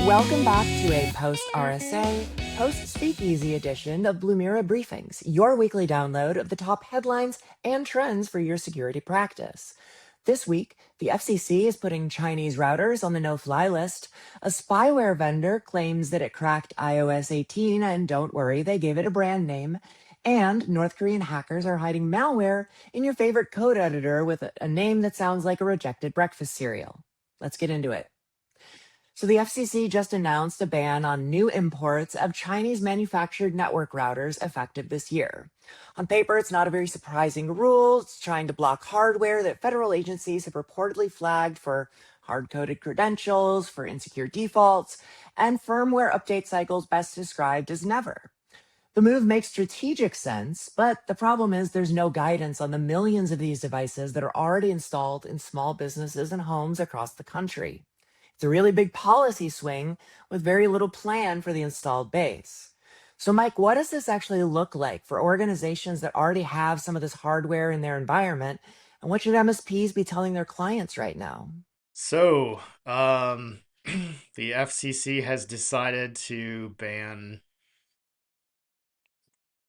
Welcome back to a post-RSA, post-speakeasy edition of Blumira Briefings, your weekly download of the top headlines and trends for your security practice. This week, the FCC is putting Chinese routers on the no-fly list. A spyware vendor claims that it cracked iOS 18, and don't worry, they gave it a brand name. And North Korean hackers are hiding malware in your favorite code editor with a name that sounds like a rejected breakfast cereal. Let's get into it. So the FCC just announced a ban on new imports of Chinese manufactured network routers effective this year. On paper, it's not a very surprising rule. It's trying to block hardware that federal agencies have reportedly flagged for hard-coded credentials, for insecure defaults, and firmware update cycles best described as never. The move makes strategic sense, but the problem is there's no guidance on the millions of these devices that are already installed in small businesses and homes across the country. It's a really big policy swing with very little plan for the installed base. So, Mike, what does this actually look like for organizations that already have some of this hardware in their environment? And what should MSPs be telling their clients right now? So, the FCC has decided to ban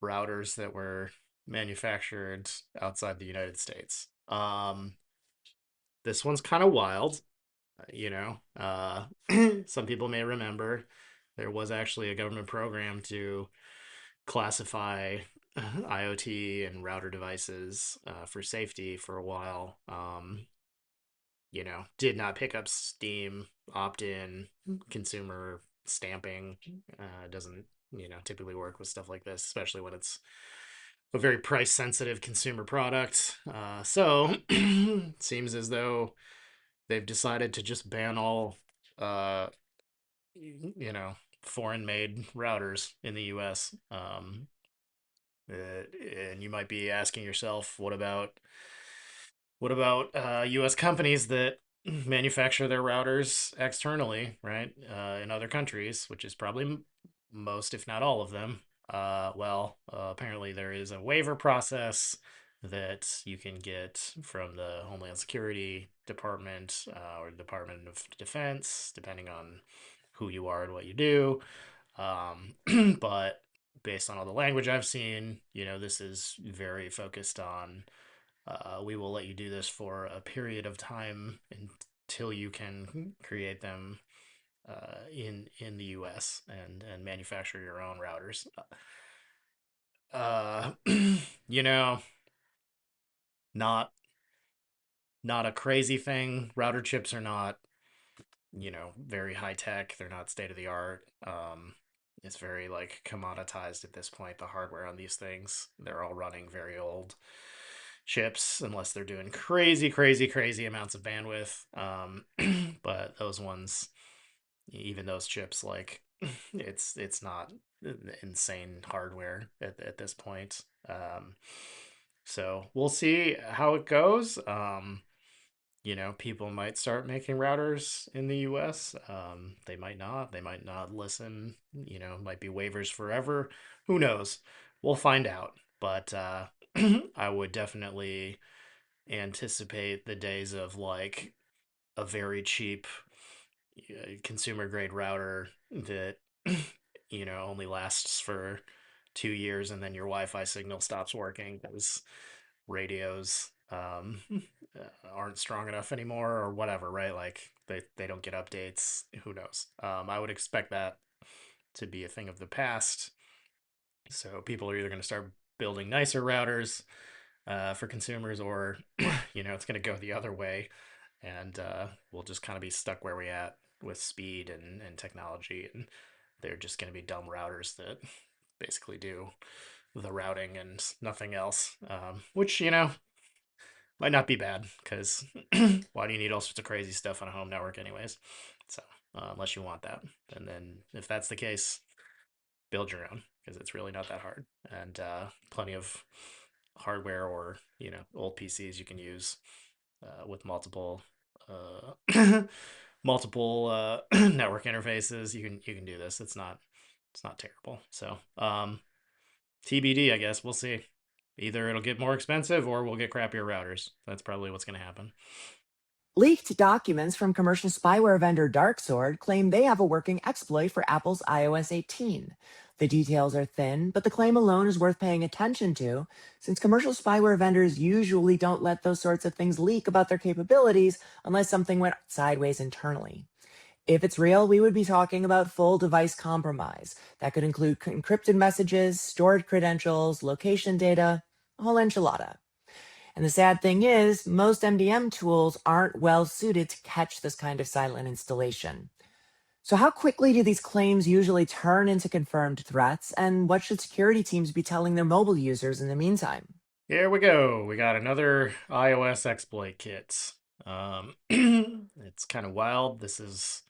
routers that were manufactured outside the United States. This one's kind of wild, you know. Some people may remember there was actually a government program to classify IoT and router devices for safety for a while. Did not pick up steam, opt in, consumer stamping doesn't, typically work with stuff like this, especially when it's a very price sensitive consumer product. So it seems as though they've decided to just ban all, uh, foreign made routers in the US. And you might be asking yourself, what about U.S. companies that manufacture their routers externally, right, in other countries, which is probably most, if not all of them? Apparently there is a waiver process that you can get from the Homeland Security Department or Department of Defense, depending on who you are and what you do. But based on all the language I've seen, this is very focused on we will let you do this for a period of time until you can create them in the U.S. and manufacture your own routers. Uh, you know, not not a crazy thing. Router chips are not very high tech. They're not state of the art. It's very like commoditized at this point. The hardware on these things, they're all running very old chips unless they're doing crazy, crazy, crazy amounts of bandwidth. But those ones, even those chips, like it's not insane hardware at this point. So we'll see how it goes. People might start making routers in the US. They might not. They might not listen. Might be waivers forever. Who knows? We'll find out. But I would definitely anticipate the days of like a very cheap consumer grade router that only lasts for 2 years and then your Wi-Fi signal stops working because radios aren't strong enough anymore or whatever, right? Like they don't get updates. Who knows? I would expect that to be a thing of the past. So people are either going to start building nicer routers for consumers, or it's going to go the other way, and we'll just kind of be stuck where we at with speed and technology, and they're just going to be dumb routers that basically do the routing and nothing else, which might not be bad because why do you need all sorts of crazy stuff on a home network anyways? So unless you want that, and then if that's the case, build your own because it's really not that hard, and plenty of hardware or old PCs you can use with multiple multiple network interfaces. You can do this. It's not terrible. So TBD, I guess we'll see. Either it'll get more expensive or we'll get crappier routers. That's probably what's going to happen. Leaked documents from commercial spyware vendor Darksword claim they have a working exploit for Apple's iOS 18. The details are thin, but the claim alone is worth paying attention to, since commercial spyware vendors usually don't let those sorts of things leak about their capabilities unless something went sideways internally. If it's real, we would be talking about full device compromise. That could include encrypted messages, stored credentials, location data, a whole enchilada. And the sad thing is, most MDM tools aren't well suited to catch this kind of silent installation. So how quickly do these claims usually turn into confirmed threats, and what should security teams be telling their mobile users in the meantime? Here we go. We got another iOS exploit kit. It's kind of wild. This is,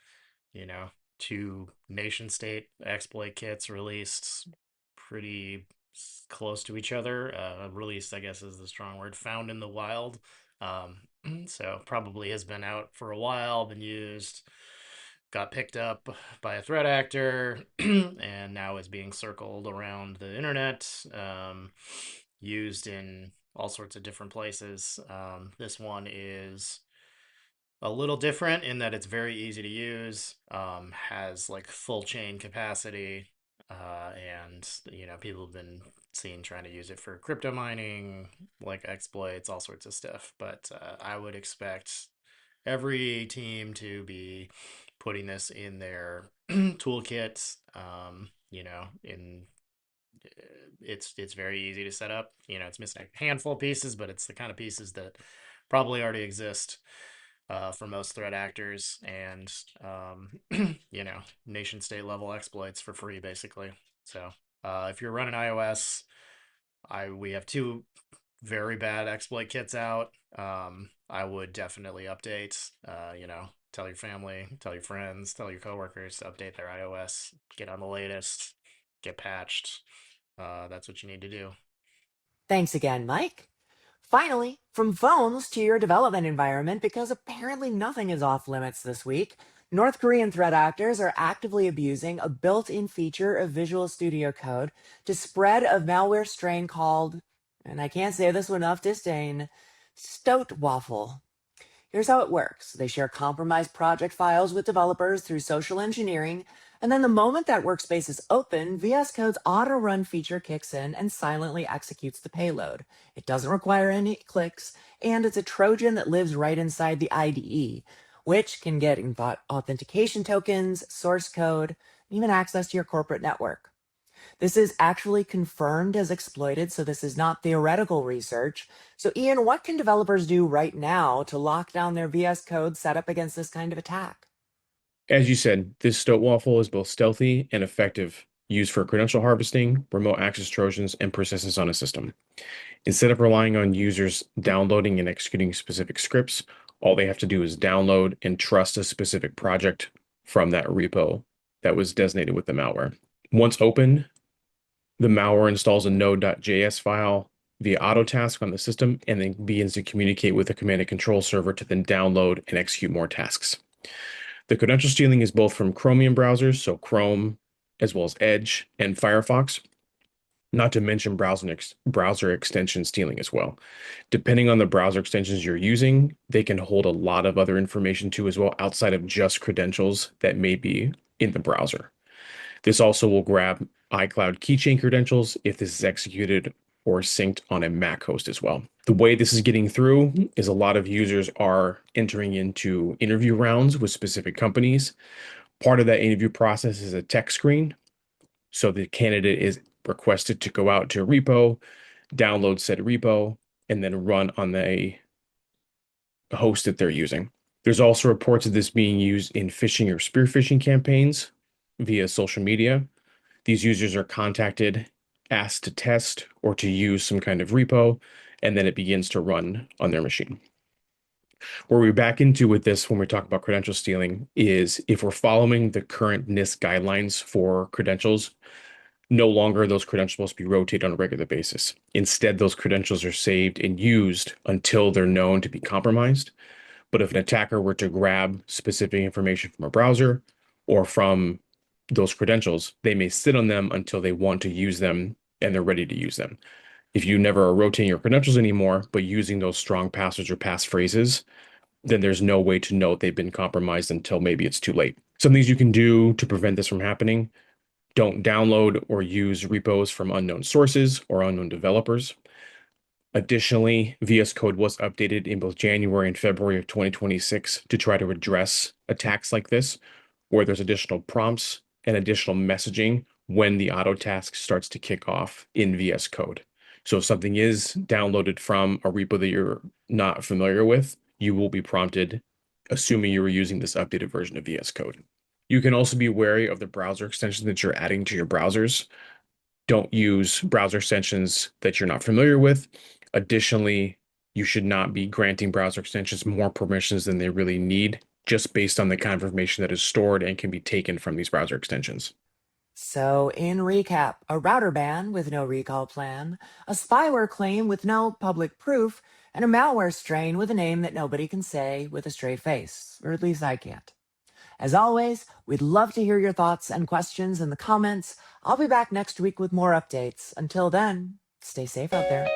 you know, two nation state exploit kits released pretty close to each other. Released, I guess, is the strong word. Found in the wild. So probably has been out for a while, been used, got picked up by a threat actor, and now is being circled around the internet, used in all sorts of different places. This one is a little different in that it's very easy to use, has like full chain capacity, and people have been seen trying to use it for crypto mining, like exploits, all sorts of stuff. But I would expect every team to be putting this in their toolkit. In it's very easy to set up. It's missing a handful of pieces, but it's the kind of pieces that probably already exist for most threat actors, and nation state level exploits for free, basically. So if you're running iOS, we have two very bad exploit kits out. I would definitely update. Tell your family, tell your friends, tell your coworkers to update their iOS, get on the latest, get patched. That's what you need to do. Thanks again, Mike. Finally, from phones to your development environment, because apparently nothing is off limits this week, North Korean threat actors are actively abusing a built-in feature of Visual Studio Code to spread a malware strain called, and I can't say this with enough disdain, StoatWaffle. Here's how it works. They share compromised project files with developers through social engineering, and then the moment that workspace is open, VS Code's auto-run feature kicks in and silently executes the payload. It doesn't require any clicks, and it's a Trojan that lives right inside the IDE, which can get authentication tokens, source code, and even access to your corporate network. This is actually confirmed as exploited, so this is not theoretical research. So Ian, what can developers do right now to lock down their VS Code set up against this kind of attack? As you said, this StoatWaffle is both stealthy and effective, used for credential harvesting, remote access Trojans, and persistence on a system. Instead of relying on users downloading and executing specific scripts, all they have to do is download and trust a specific project from that repo that was designated with the malware. Once open, the malware installs a node.js file via autotask on the system and then begins to communicate with the command and control server to then download and execute more tasks. The credential stealing is both from Chromium browsers, so Chrome, as well as Edge and Firefox, not to mention browser extension stealing as well. Depending on the browser extensions you're using, they can hold a lot of other information too as well, outside of just credentials that may be in the browser. This also will grab iCloud keychain credentials if this is executed or synced on a Mac host as well. The way this is getting through is a lot of users are entering into interview rounds with specific companies. Part of that interview process is a tech screen. So the candidate is requested to go out to a repo, download said repo, and then run on the host that they're using. There's also reports of this being used in phishing or spear phishing campaigns via social media. These users are contacted, asked to test or to use some kind of repo, and then it begins to run on their machine. Where we back into with this when we talk about credential stealing is if we're following the current NIST guidelines for credentials, no longer are those credentials supposed to be rotated on a regular basis. Instead, those credentials are saved and used until they're known to be compromised. But if an attacker were to grab specific information from a browser or from those credentials, they may sit on them until they want to use them and they're ready to use them. If you never are rotating your credentials anymore, but using those strong passwords or passphrases, then there's no way to know they've been compromised until maybe it's too late. Some things you can do to prevent this from happening: don't download or use repos from unknown sources or unknown developers. Additionally, VS Code was updated in both January and February of 2026 to try to address attacks like this, where there's additional prompts and additional messaging when the auto task starts to kick off in VS Code. So if something is downloaded from a repo that you're not familiar with, you will be prompted, assuming you were using this updated version of VS Code. You can also be wary of the browser extensions that you're adding to your browsers. Don't use browser extensions that you're not familiar with. Additionally, you should not be granting browser extensions more permissions than they really need, just based on the kind of information that is stored and can be taken from these browser extensions. So, in recap, a router ban with no recall plan, a spyware claim with no public proof, and a malware strain with a name that nobody can say with a straight face, or at least I can't. As always, we'd love to hear your thoughts and questions in the comments. I'll be back next week with more updates. Until then, stay safe out there.